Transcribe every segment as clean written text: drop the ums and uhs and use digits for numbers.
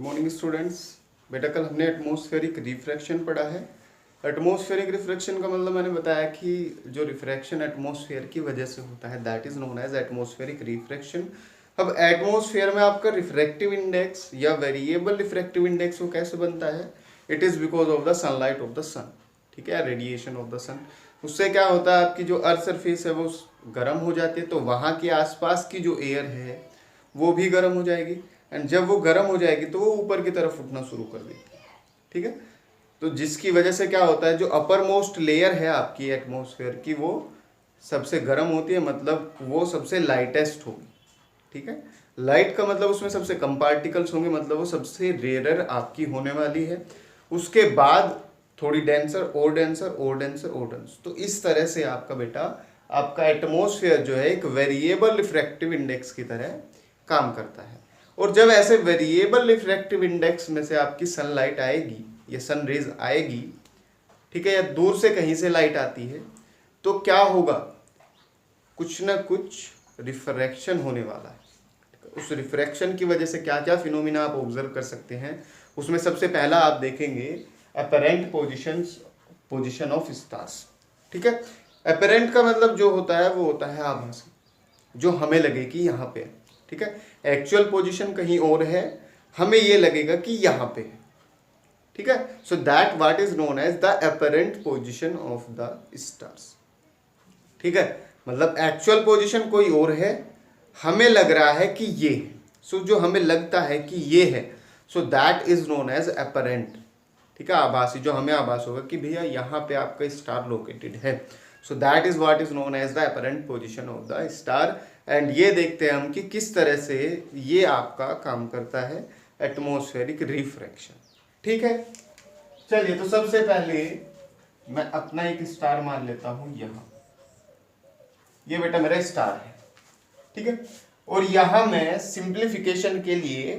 Good morning students. बेटा कल हमने एटमॉस्फेरिक रिफ्रैक्शन पढ़ा है। एटमॉस्फेरिक रिफ्रैक्शन का मतलब मैंने बताया कि जो रिफ्रैक्शन एटमॉस्फेयर की वजह से होता है that is known as atmospheric refraction. अब एटमॉस्फेयर में आपका रिफ्रैक्टिव इंडेक्स या वेरिएबल रिफ्रैक्टिव इंडेक्स वो कैसे बनता है? It is because of the sunlight of the sun, ठीक है, रेडिएशन ऑफ द सन। उससे क्या होता है, आपकी जो अर्थ सरफेस है वो गर्म हो जाती है, तो वहाँ के आसपास की जो एयर है वो भी गर्म हो जाएगी, एंड जब वो गर्म हो जाएगी तो वो ऊपर की तरफ उठना शुरू कर देगी, ठीक है। तो जिसकी वजह से क्या होता है, जो अपर मोस्ट लेयर है आपकी एटमॉस्फेयर की वो सबसे गर्म होती है, मतलब वो सबसे लाइटेस्ट होगी, ठीक है। लाइट का मतलब उसमें सबसे कम पार्टिकल्स होंगे, मतलब वो सबसे रेयर आपकी होने वाली है। उसके बाद थोड़ी डेंसर, और डेंसर, और डेंसर, और डेंसर। तो इस तरह से आपका बेटा आपका एटमॉस्फेयर जो है एक वेरिएबल रिफ्रैक्टिव इंडेक्स की तरह काम करता है। और जब ऐसे वेरिएबल रिफ्रैक्टिव इंडेक्स में से आपकी सनलाइट आएगी या सन रेज आएगी, ठीक है, या दूर से कहीं से लाइट आती है, तो क्या होगा, कुछ ना कुछ रिफ्रैक्शन होने वाला है। उस रिफ्रैक्शन की वजह से क्या क्या फिनोमिना आप ऑब्जर्व कर सकते हैं, उसमें सबसे पहला आप देखेंगे अपरेंट पोजीशन ऑफ स्टार्स, ठीक है। अपरेंट का मतलब जो होता है वो होता है आभासी, जो हमें लगे कि यहाँ पे है, ठीक है। एक्चुअल पोजीशन कहीं और है, हमें ये लगेगा कि यहाँ पे है, ठीक है। So that what is known as the apparent position of the stars, ठीक है। मतलब एक्चुअल पोजीशन कोई और है, हमें लग रहा है कि ये है। सो जो हमें लगता है कि ये है, so that is known as apparent, ठीक है, आभासी, जो हमें आभास होगा कि भैया यहाँ पे आपका स्टार लोकेटेड है। So that is what is known as the apparent position of the star. And ये देखते हैं हम कि किस तरह से ये आपका काम करता है, एटमॉस्फेरिक रिफ्रैक्शन, ठीक है। चलिए, तो सबसे पहले मैं अपना एक स्टार मान लेता हूं यहाँ, ये बेटा मेरा स्टार है, ठीक है। और यहां मैं सिंप्लीफिकेशन के लिए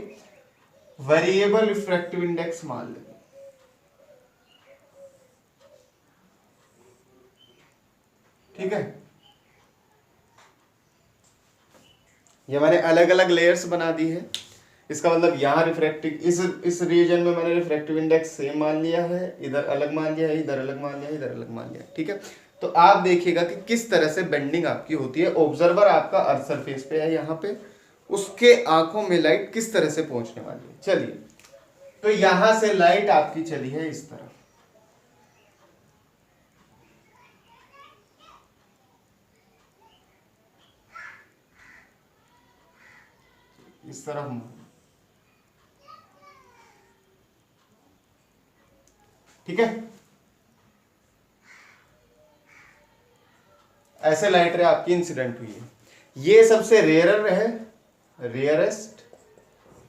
वेरिएबल रिफ्रैक्टिव इंडेक्स मान लेता हूं, ठीक है। ये मैंने अलग अलग लेयर्स बना दी है। इसका मतलब यहाँ रिफ्रैक्टिव, इस रीजन में मैंने रिफ्रैक्टिव इंडेक्स सेम मान लिया है, इधर अलग मान लिया है, इधर अलग मान लिया है, इधर अलग मान लिया है, ठीक है। तो आप देखिएगा कि किस तरह से बेंडिंग आपकी होती है। ऑब्जर्वर आपका अर्थ सरफेस पे है यहाँ पे, उसके आंखों में लाइट किस तरह से पहुंचने वाली है। चलिए, तो यहां से लाइट आपकी चली है इस तरफ, इस तरफ, ठीक है। ऐसे लाइट रे आपकी इंसिडेंट हुई है। ये सबसे रेयरर है, रेयरेस्ट,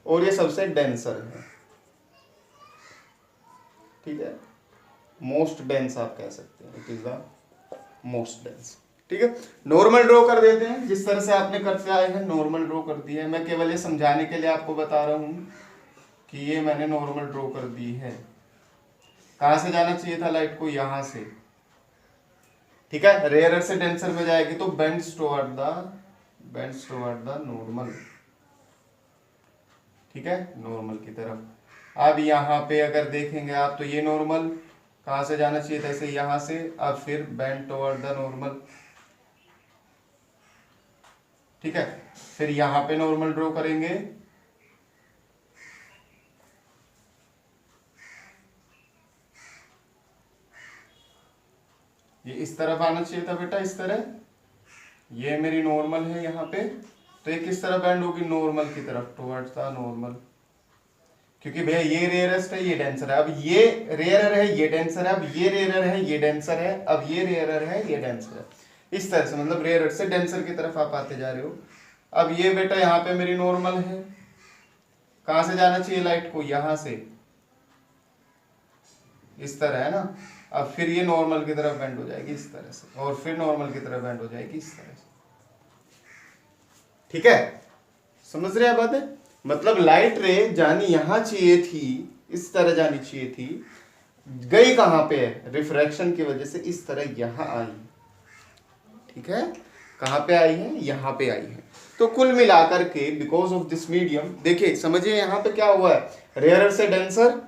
और ये सबसे डेंसर है, ठीक है। मोस्ट डेंस आप कह सकते हैं, it is the most dense, ठीक है। नॉर्मल ड्रॉ कर देते हैं, जिस तरह से आपने करते आए हैं नॉर्मल ड्रॉ कर दिया है। मैं केवल ये समझाने के लिए आपको बता रहा हूं कि ये मैंने नॉर्मल ड्रॉ कर दी है। कहां से जाना चाहिए था लाइट को, यहां से, ठीक है। रेयरर से डेंसर में जाएगी तो बेंड्स टुवर्ड द नॉर्मल, ठीक है, नॉर्मल की तरफ। अब यहाँ पे अगर देखेंगे आप तो ये नॉर्मल कहाँ से जाना चाहिए था, ऐसे यहाँ से, अब फिर बेंड टुवर्ड द नॉर्मल, ठीक है। फिर यहाँ पे नॉर्मल ड्रॉ करेंगे, ये इस तरफ आना चाहिए था बेटा, इस तरह। ये मेरी नॉर्मल है यहाँ पे, तो ये किस तरह बैंड होगी, नॉर्मल की तरफ, टुवर्ड्स द नॉर्मल, क्योंकि भैया ये रेयरेस्ट है, ये डेंसर है। अब ये रेयरर है, ये डेंसर है, अब ये रेयरर है, ये डेंसर है, अब ये रेयरर है, ये डेंसर है। इस तरह से मतलब रेयरर से डेंसर की तरफ आप आते जा रहे हो। अब ये बेटा यहाँ पे मेरी नॉर्मल है, कहाँ से जाना चाहिए लाइट को, यहाँ से, इस तरह है ना। अब फिर ये नॉर्मल की तरफ बेंड हो जाएगी इस तरह से, और फिर नॉर्मल की तरफ बेंड हो जाएगी इस तरह से, ठीक है। समझ रहे हैं बात है? मतलब लाइट रे जानी यहां चाहिए थी, इस तरह जानी चाहिए थी, गई कहां पे है, रिफ्रैक्शन की वजह से इस तरह यहां आई, ठीक है। कहाँ पे आई है, यहाँ पे आई है। तो कुल मिलाकर के बिकॉज ऑफ दिस मीडियम, देखिए समझिए यहाँ पे क्या हुआ है, रेयरर से डेंसर।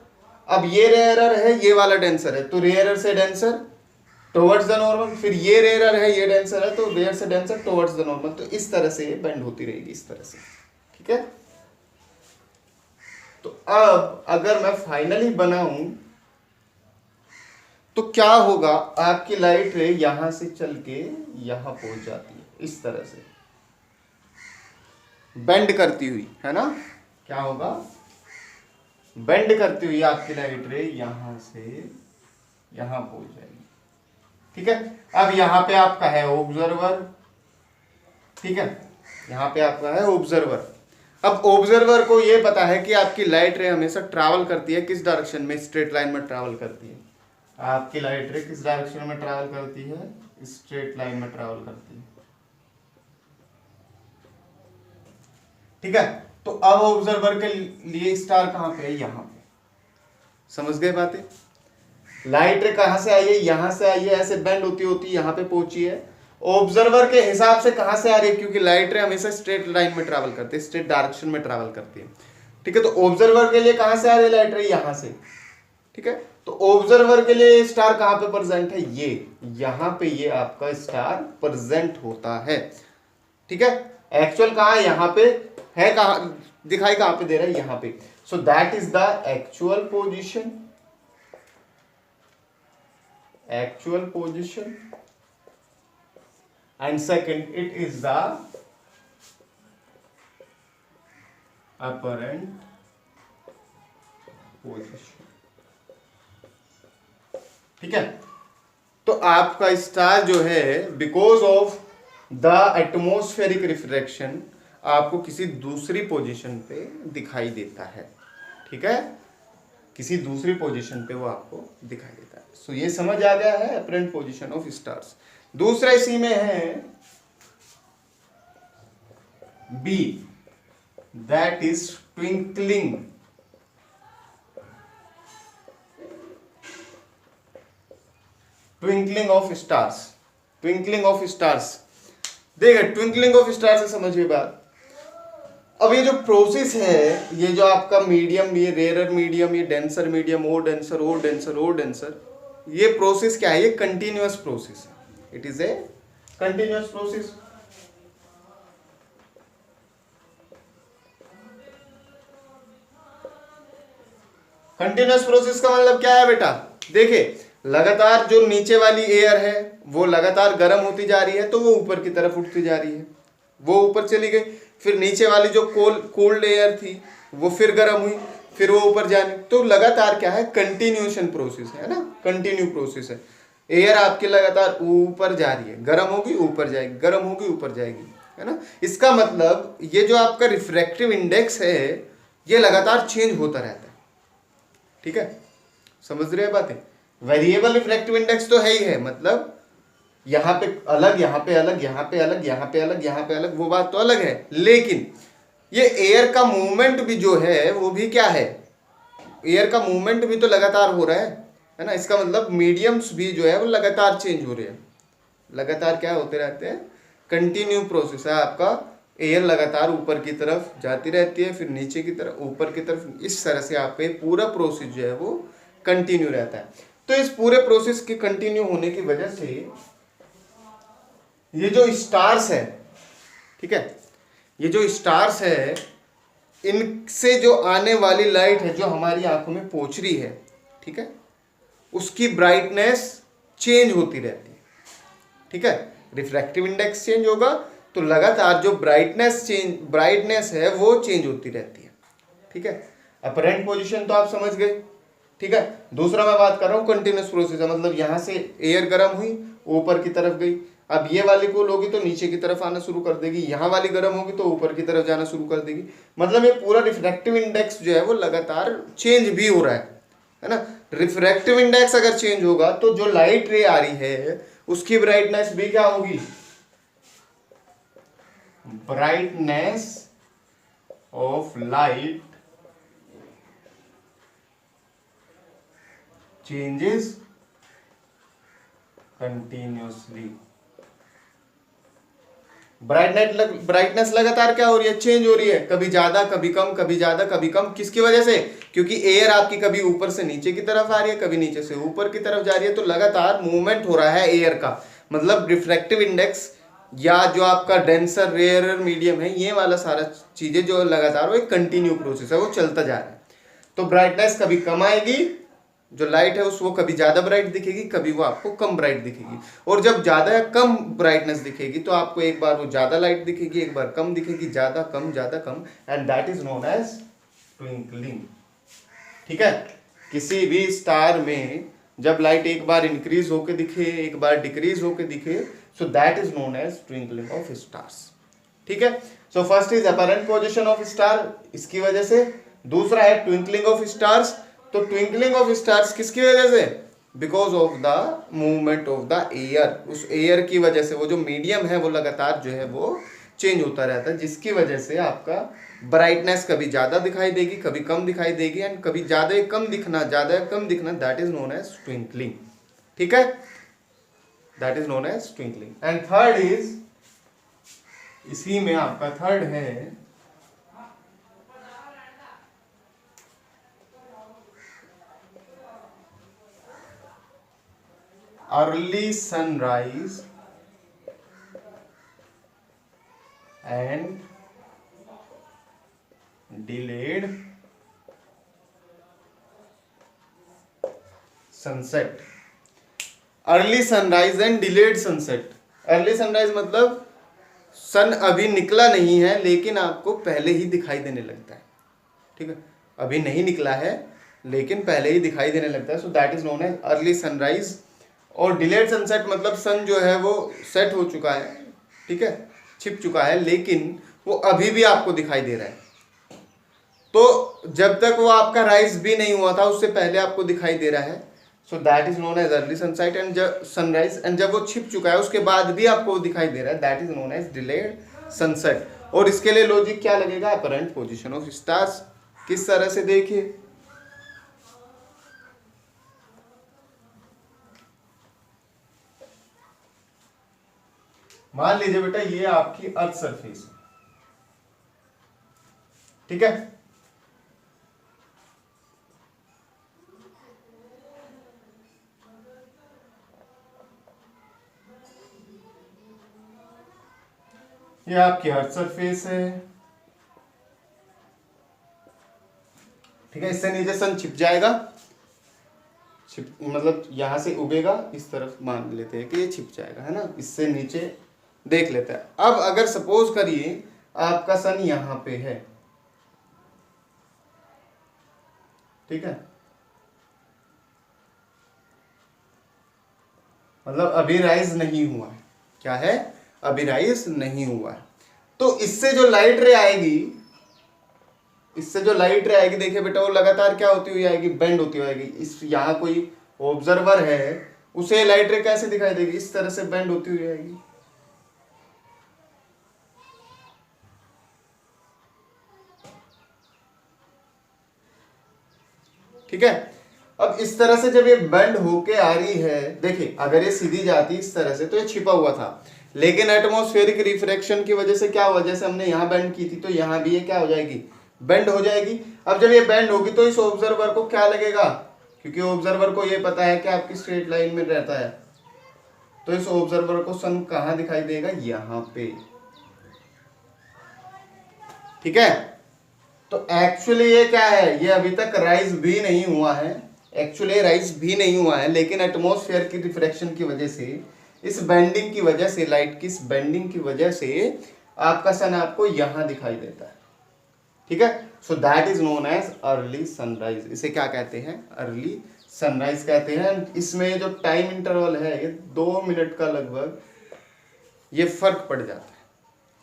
अब ये रेयरर है, ये वाला डेंसर है, तो रेयरर से डेंसर टुवर्ड्स द नॉर्मल, फिर ये रेयरर है, ये डेंसर है, तो रेयर से डेंसर टुवर्ड्स द नॉर्मल। तो इस तरह से ये बेंड होती रहेगी, इस तरह से, ठीक है। तो अब अगर मैं फाइनली बनाऊं तो क्या होगा, आपकी लाइट रे यहां से चल के यहां पहुंच जाती है, इस तरह से बेंड करती हुई, है ना। क्या होगा, बेंड करती हुई आपकी लाइट रे यहां से यहां पहुंच जाएगी, ठीक है। अब यहां पे आपका है ऑब्जर्वर, ठीक है, यहां पे आपका है ऑब्जर्वर। अब ऑब्जर्वर को ये पता है कि आपकी लाइट रे हमेशा ट्रैवल करती है किस डायरेक्शन में, स्ट्रेट लाइन में ट्रैवल करती है। आपकी लाइट रे किस डायरेक्शन में ट्रैवल करती है, स्ट्रेट लाइन में ट्रैवल करती है, ठीक है। तो अब ऑब्जर्वर के लिए स्टार कहां पे है, यहां पे। समझ गए बातें। लाइट रे कहां से आई है, यहां से आई है, ऐसे बेंड होती होती यहां पे पहुंची है। ऑब्जर्वर के हिसाब से कहां से आ रही है, क्योंकि लाइट रे हमेशा स्ट्रेट लाइन में ट्रैवल करती है, स्ट्रेट डायरेक्शन में ट्रैवल करती है, ठीक है। तो ऑब्जर्वर के लिए कहां से आ रही है लाइट रे, यहां से, ठीक है। तो ऑब्जर्वर के लिए स्टार कहां पे प्रेजेंट है, ये यहां पे, ये आपका स्टार प्रेजेंट होता है, ठीक है। एक्चुअल कहां है, यहां पे है, कहां दिखाई कहां पे दे रहा है, यहां पे। सो that is the actual position, actual position, and second it is the apparent position, ठीक है। तो आपका स्टार जो है because of the atmospheric refraction आपको किसी दूसरी पोजीशन पे दिखाई देता है, ठीक है, किसी दूसरी पोजीशन पे वो आपको दिखाई देता है। सो ये समझ आ गया है अपरेंट पोजीशन ऑफ स्टार्स। दूसरा इसी में है B, that is twinkling, twinkling of stars, twinkling of stars. देखिए ट्विंकलिंग ऑफ स्टार से समझिए बात। अब ये जो प्रोसेस है, ये जो आपका मीडियम, ये रेयरर मीडियम, ये डेंसर मीडियम, और डेंसर, और डेंसर, और डेंसर, ये प्रोसेस क्या है, ये कंटिन्यूअस प्रोसेस है, it is a continuous process. Continuous process का मतलब क्या है बेटा, देखिए लगातार जो नीचे वाली एयर है वो लगातार गर्म होती जा रही है, तो वो ऊपर की तरफ उठती जा रही है, वो ऊपर चली गई। फिर नीचे वाली जो कोल्ड एयर थी वो फिर गर्म हुई, फिर वो ऊपर जाने, तो लगातार क्या है, कंटिन्यूएशन प्रोसेस है ना, कंटिन्यू प्रोसेस है। एयर आपकी लगातार ऊपर जा रही है, गर्म होगी ऊपर जाएगी, गर्म होगी ऊपर जाएगी, है ना। इसका मतलब ये जो आपका रिफ्रैक्टिव इंडेक्स है ये लगातार चेंज होता रहता है, ठीक है। समझ रहे हैं बातें। वेरिएबल रिफ्रैक्टिव इंडेक्स तो है ही है, मतलब यहाँ पे अलग, यहाँ पे अलग, यहाँ पे अलग, यहाँ पे अलग, यहाँ पे अलग, वो बात तो अलग है, लेकिन ये एयर का मूवमेंट भी जो है वो भी क्या है, एयर का मूवमेंट भी तो लगातार हो रहा है ना। इसका मतलब मीडियम्स भी जो है वो लगातार चेंज हो रहे हैं, लगातार क्या होते रहते हैं, कंटिन्यू प्रोसेस है आपका। एयर लगातार ऊपर की तरफ जाती रहती है, फिर नीचे की तरफ, ऊपर की तरफ, इस तरह से आपका पूरा प्रोसेस जो है वो कंटिन्यू रहता है। तो इस पूरे प्रोसेस के कंटिन्यू होने की वजह से ये जो स्टार्स है, ठीक है, ये जो स्टार्स है इनसे जो आने वाली लाइट है जो हमारी आंखों में पहुंच रही है, ठीक है, उसकी ब्राइटनेस चेंज होती रहती है, ठीक है। रिफ्रैक्टिव इंडेक्स चेंज होगा तो लगातार जो ब्राइटनेस है वो चेंज होती रहती है, ठीक है। अपरेंट पोजीशन तो आप समझ गए, ठीक है। दूसरा मैं बात कर रहा हूँ कंटिन्यूअस प्रोसेस, मतलब यहां से एयर गर्म हुई ऊपर की तरफ गई, अब ये वाली कूल होगी तो नीचे की तरफ आना शुरू कर देगी, यहाँ वाली गर्म होगी तो ऊपर की तरफ जाना शुरू कर देगी। मतलब ये पूरा रिफ्रैक्टिव इंडेक्स जो है वो लगातार चेंज भी हो रहा है ना। रिफ्रैक्टिव इंडेक्स अगर चेंज होगा तो जो लाइट रे आ रही है उसकी ब्राइटनेस भी क्या होगी, brightness of light changes continuously, brightness लगातार क्या हो रही है, चेंज हो रही है, कभी ज्यादा कभी कम, कभी ज्यादा कभी कम। किसकी वजह से? क्योंकि एयर आपकी कभी ऊपर से नीचे की तरफ आ रही है, कभी नीचे से ऊपर की तरफ जा रही है, तो लगातार मूवमेंट हो रहा है एयर का। मतलब रिफ्रैक्टिव इंडेक्स या जो आपका डेंसर रेयरर मीडियम है, ये वाला सारा चीजें जो लगातार वो एक कंटिन्यू प्रोसेस है, वो चलता जा रहा है। तो ब्राइटनेस कभी कम आएगी, जो लाइट है उस वो कभी ज्यादा ब्राइट दिखेगी, कभी वो आपको कम ब्राइट दिखेगी। और जब ज्यादा या कम ब्राइटनेस दिखेगी तो आपको एक बार वो ज्यादा लाइट दिखेगी, एक बार कम दिखेगी, ज्यादा कम, and that is known as twinkling. ठीक है, किसी भी स्टार में जब लाइट एक बार इंक्रीज होके दिखे, एक बार डिक्रीज होके दिखे, so that is known as twinkling of stars. ठीक है, so first is apparent position of star, इसकी वजह से। दूसरा है ट्विंकलिंग ऑफ स्टार्स। तो ट्विंकलिंग ऑफ स्टार्स किसकी वजह से? Because of the movement of the air, उस एयर की वजह से। वो जो मीडियम है वो लगातार जो है वो चेंज होता रहता है, जिसकी वजह से आपका ब्राइटनेस कभी ज्यादा दिखाई देगी, कभी कम दिखाई देगी, एंड कभी ज्यादा कम दिखना, ज्यादा कम दिखना, that is known as twinkling. ठीक है, that is known as twinkling. And third is, इसी में आपका थर्ड है early sunrise and delayed sunset. Early sunrise and delayed sunset. Early sunrise मतलब सन अभी निकला नहीं है लेकिन आपको पहले ही दिखाई देने लगता है। ठीक है, अभी नहीं निकला है लेकिन पहले ही दिखाई देने लगता है, so that is known as early sunrise. और डिलेड सनसेट मतलब सन जो है वो सेट हो चुका है, ठीक है, छिप चुका है, लेकिन वो अभी भी आपको दिखाई दे रहा है। तो जब तक वो आपका राइज भी नहीं हुआ था उससे पहले आपको दिखाई दे रहा है, so that is known as early sunset and sunrise. And जब वो छिप चुका है उसके बाद भी आपको दिखाई दे रहा है, that is known as delayed sunset. और इसके लिए लॉजिक क्या लगेगा? Apparent position of stars. किस तरह से देखिए, मान लीजिए बेटा ये आपकी अर्थ सरफेस है, ठीक है, ये आपकी अर्थ सरफेस है, ठीक है। इससे नीचे सन छिप जाएगा, मतलब यहां से उगेगा, इस तरफ मान लेते हैं कि ये छिप जाएगा, है ना, इससे नीचे देख लेते हैं। अब अगर सपोज करिए आपका सन यहां पे है, ठीक है, मतलब अभी राइज नहीं हुआ है, क्या है, अभी राइज नहीं हुआ है। तो इससे जो लाइट रे आएगी, इससे जो लाइट रे आएगी, देखिए बेटा वो लगातार क्या होती हुई आएगी, बेंड होती हुई आएगी। इस यहाँ कोई ऑब्जर्वर है, उसे लाइट रे कैसे दिखाई देगी, इस तरह से बेंड होती हुई आएगी, ठीक है। अब इस तरह से जब ये बेंड होके आ रही है, देखिए अगर ये सीधी जाती इस तरह से तो ये छिपा हुआ था, लेकिन एटमॉस्फेरिक रिफ्रैक्शन की वजह से क्या हुआ, जैसे हमने यहाँ बेंड की थी तो यहाँ भी ये क्या हो जाएगी, बेंड हो जाएगी। अब जब ये बेंड होगी तो इस ऑब्जर्वर को क्या लगेगा, क्योंकि ऑब्जर्वर को ये पता है कि आपकी स्ट्रेट लाइन में रहता है, तो इस ऑब्जर्वर को सन कहाँ दिखाई देगा, यहाँ पे, ठीक है। तो एक्चुअली ये क्या है, ये अभी तक राइज भी नहीं हुआ है, एक्चुअली राइज भी नहीं हुआ है, लेकिन एटमॉस्फेयर की रिफ्रैक्शन की वजह से, इस बेंडिंग की वजह से, लाइट की इस बेंडिंग की वजह से आपका सन आपको यहां दिखाई देता है, ठीक है। So that is known as early sunrise. इसे क्या कहते हैं, अर्ली सनराइज कहते हैं। इसमें जो टाइम इंटरवल है ये 2 मिनट का लगभग ये फर्क पड़ जाता है,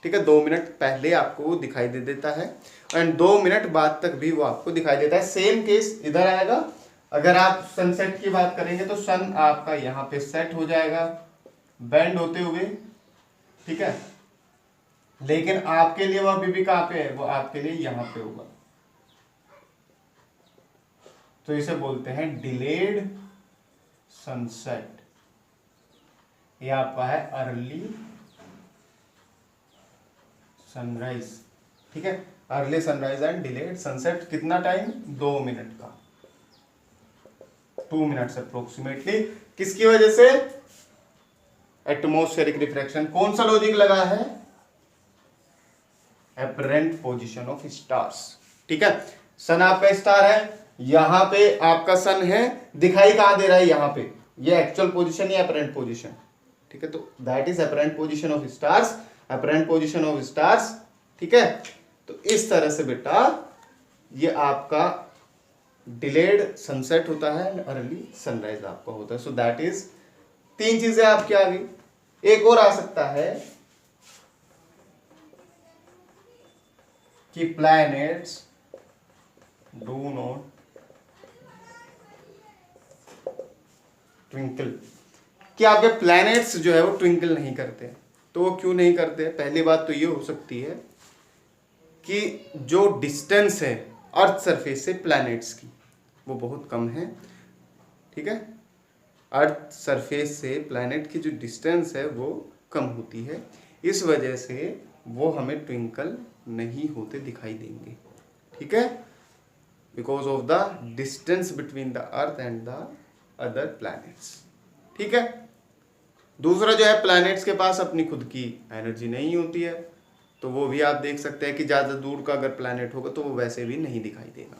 ठीक है। 2 मिनट पहले आपको वो दिखाई दे देता है एंड 2 मिनट बाद तक भी वो आपको दिखाई देता है। सेम केस इधर आएगा, अगर आप सनसेट की बात करेंगे तो सन आपका यहाँ पे सेट हो जाएगा बेंड होते हुए, ठीक है, लेकिन आपके लिए वो अभी भी कहाँ पे है, वो आपके लिए यहाँ पे होगा, तो इसे बोलते हैं डिलेड सनसेट। ये आपका है अर्ली सनराइज, ठीक है, early sunrise and delayed sunset, कितना टाइम, 2 मिनट का, 2 मिनट्स अप्रोक्सीमेटली, किसकी वजह से, एटमॉस्फेरिक रिफ्रैक्शन। कौन सा लॉजिक लगा है, अपरेंट पोजीशन ऑफ स्टार्स, ठीक है, सन आपका स्टार है, यहां पे आपका सन है, दिखाई कहां दे रहा है, यहां पे, ये एक्चुअल पोजीशन या अपरेंट पोजीशन, ठीक है, तो that is apparent position of stars, apparent position of stars, ठीक है। तो इस तरह से बेटा ये आपका डिलेड सनसेट होता है, अर्ली सनराइज आपका होता है। सो दैट इज 3 चीजें आपकी आ गई। एक और आ सकता है कि प्लैनेट्स डू नॉट ट्विंकल, कि आपके प्लैनेट्स जो है वो ट्विंकल नहीं करते। तो वो क्यों नहीं करते, पहली बात तो ये हो सकती है कि जो डिस्टेंस है अर्थ सरफेस से प्लैनेट्स की वो बहुत कम है, ठीक है, अर्थ सरफेस से प्लैनेट की जो डिस्टेंस है वो कम होती है, इस वजह से वो हमें ट्विंकल नहीं होते दिखाई देंगे, ठीक है, because of the distance between the earth and the other planets, ठीक है। दूसरा जो है, प्लैनेट्स के पास अपनी खुद की एनर्जी नहीं होती है, तो वो भी आप देख सकते हैं कि ज़्यादा दूर का अगर प्लैनेट होगा तो वो वैसे भी नहीं दिखाई देगा,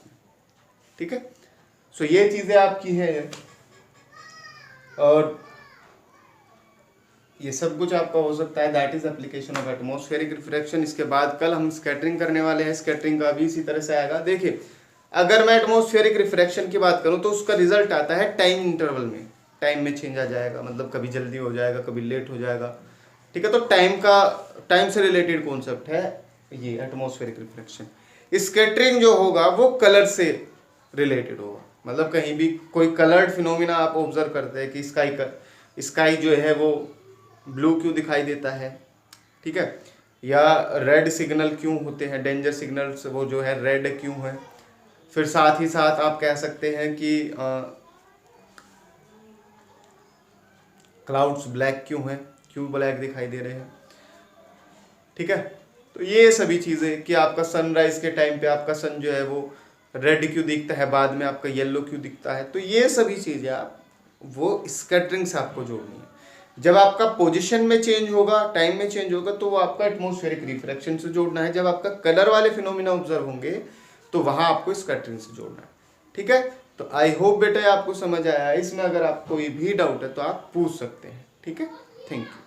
ठीक है। सो ये चीज़ें आपकी है, और ये सब कुछ आपका हो सकता है, that is application of atmospheric refraction. इसके बाद कल हम स्कैटरिंग करने वाले हैं, स्कैटरिंग का भी इसी तरह से आएगा। देखिए, अगर मैं एटमॉस्फेरिक रिफ्रैक्शन की बात करूं तो उसका रिजल्ट आता है टाइम इंटरवल में, टाइम में चेंज आ जाएगा, मतलब कभी जल्दी हो जाएगा, कभी लेट हो जाएगा, ठीक है। तो टाइम से रिलेटेड कॉन्सेप्ट है ये एटमॉस्फेरिक रिफ्रैक्शन। स्कैटरिंग जो होगा वो कलर से रिलेटेड होगा, मतलब कहीं भी कोई कलर्ड फिनोमिना आप ऑब्जर्व करते हैं कि स्काई जो है वो ब्लू क्यों दिखाई देता है, ठीक है, या रेड सिग्नल क्यों होते हैं, डेंजर सिग्नल्स वो जो है रेड क्यों है। फिर साथ ही साथ आप कह सकते हैं कि क्लाउड्स ब्लैक क्यों हैं, क्यों ब्लैक दिखाई दे रहे हैं, ठीक है। तो ये सभी चीज़ें कि आपका सनराइज के टाइम पे आपका सन जो है वो रेड क्यों दिखता है, बाद में आपका येलो क्यों दिखता है, तो ये सभी चीज़ें आप वो स्कैटरिंग से आपको जोड़नी है। जब आपका पोजीशन में चेंज होगा, टाइम में चेंज होगा, तो वो आपका एटमॉस्फेरिक रिफ्रैक्शन से जोड़ना है। जब आपका कलर वाले फिनोमिना ऑब्जर्व होंगे तो वहाँ आपको स्कैटरिंग से जोड़ना है, ठीक है। तो आई होप बेटा आपको समझ आया। इसमें अगर आप कोई भी डाउट है तो आप पूछ सकते हैं, ठीक है। Thank you.